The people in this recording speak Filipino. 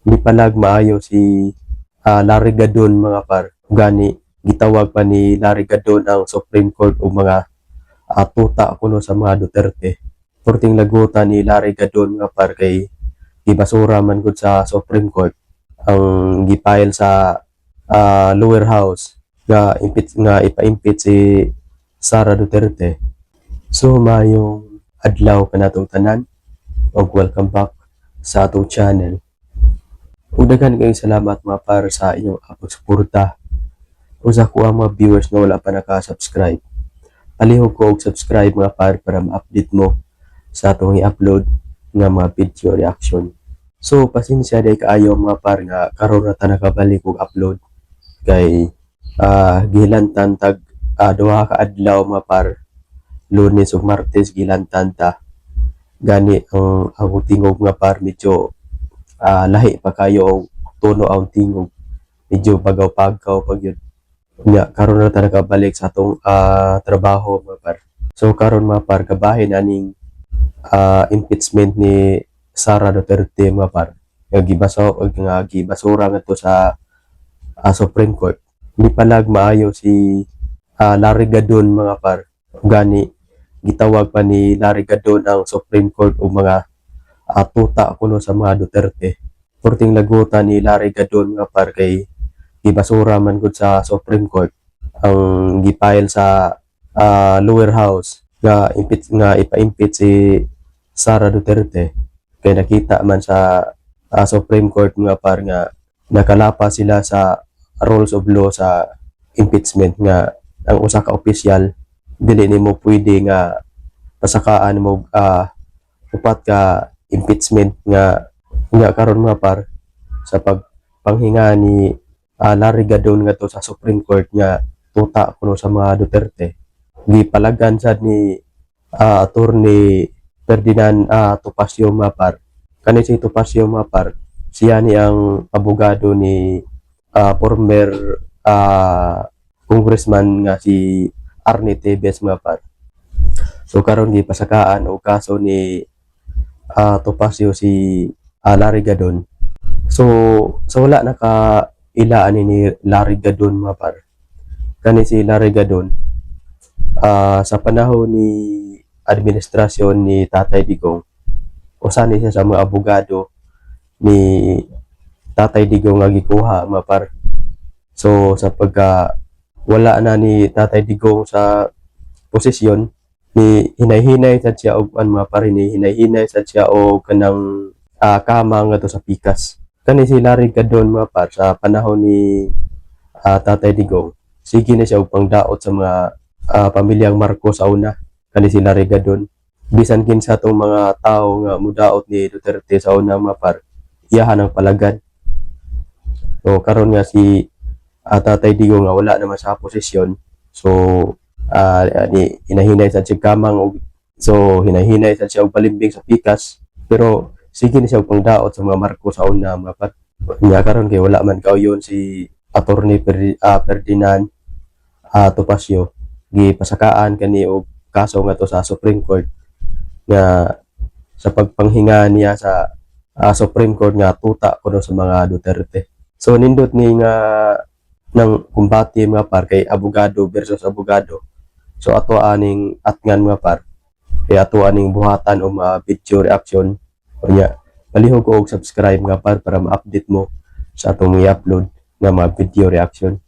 Di palag maayo si Larry Gadon mga par. Gani gitawag pa ni Larry Gadon ang Supreme Court o mga tuta kuno sa mga Duterte. Porting lagutan ni Larry Gadon nga par kay gibasura man gud sa Supreme Court ang gipile sa lower house nga ipa-impeach si Sara Duterte. So mayong adlaw kanatong tanan ug welcome back sa atong channel. Ug daghan kayong salamat mga par sa inyong suporta. Ug sa kuha mga viewers nga wala pa naka-subscribe, palihog ko og subscribe mga par para ma-update mo sa atong i-upload nga mga video reaction. So pasensya day kaayo mga par nga karon ra ta nakabalik og upload kay gilantan tag duha ka adlaw mga par, Lunes ug Martes gilantan ta. Gani ang tingog nga par medyo lahi pa kayo og tono ang tingog, medyo pagaw-pagaw pag yun nga karon na ta nakabalik sa atong trabaho mga par. So karon mga par kabahin aning impeachment ni Sara Duterte mga par nga gibasura nga to sa Supreme Court. Di palag maayo si Larry Gadon mga par. Gani gitawag pa ni Larry Gadon ang Supreme Court o mga tuta kuno sa mga Duterte. Porting lagutan ni Larry Gadon nga par kay gibasura man gud sa Supreme Court ang gipile sa lower house nga ipa-impeach si Sara Duterte. Kay nakita man sa Supreme Court nga par nga nakalapa sila sa rules of law sa impeachment nga ang usa ka opisyal dili nimo pwede nga pasakaan mo upat ka impeachment nga karon mga par sa pagpanghinga ni Larry Gadon nga to sa Supreme Court nga tuta kuno sa mga Duterte. Gipalagan sad ni Attorney Ferdinand Topacio mga par. Kani si Topacio mga par, siya ni ang abogado ni former congressman nga si Arnie Tevez mga par. So karon gipasakaan og kaso ni Topacio si Larry Gadon. So wala ilaan ni Larry Gadon mga par. Kani si Larry Gadon sa panahon ni administrasyon ni Tatay Digong, usa ni siya sa mga abogado ni Tatay Digong nga gikuha mga par. So sa wala na ni Tatay Digong sa posisyon, ni hinay-hinay sad siya og mga par, hinay-hinay sad siya og kanang kama nga to sa pikas. Kani si Larry Gadon mga par sa panahon ni Tatay Digong, sige na siya og pangdaot sa mga pamilyang Marcos sa una. Kani si Larry Gadon, bisan kinsa tong mga tao nga mudaot ni Duterte sa una mga par, iyahan ang palagan. So karon nga si Tatay Digong nga wala naman sa posisyon, so hinahinay sad siya kamang og hinahinay sad siya og balimbing sa pikas, pero sige ni siya og pangdaot sa mga Marcos sa una mga par. Nya karon kay wala man kauyon si Attorney Ferdinand Topacio, gipasakaan kani og kaso nga to sa Supreme Court nga sa pagpanghinga niya sa Supreme Court nga tuta kuno sa mga Duterte. So nindot ni nga nang kumbati mga par kay abogado versus abogado. So ato aning atngan mga par, kay ato aning buhatan o mga video reaction. Kanya palihog ko og subscribe nga par para ma-update mo sa atong i-upload nga mga video reaction.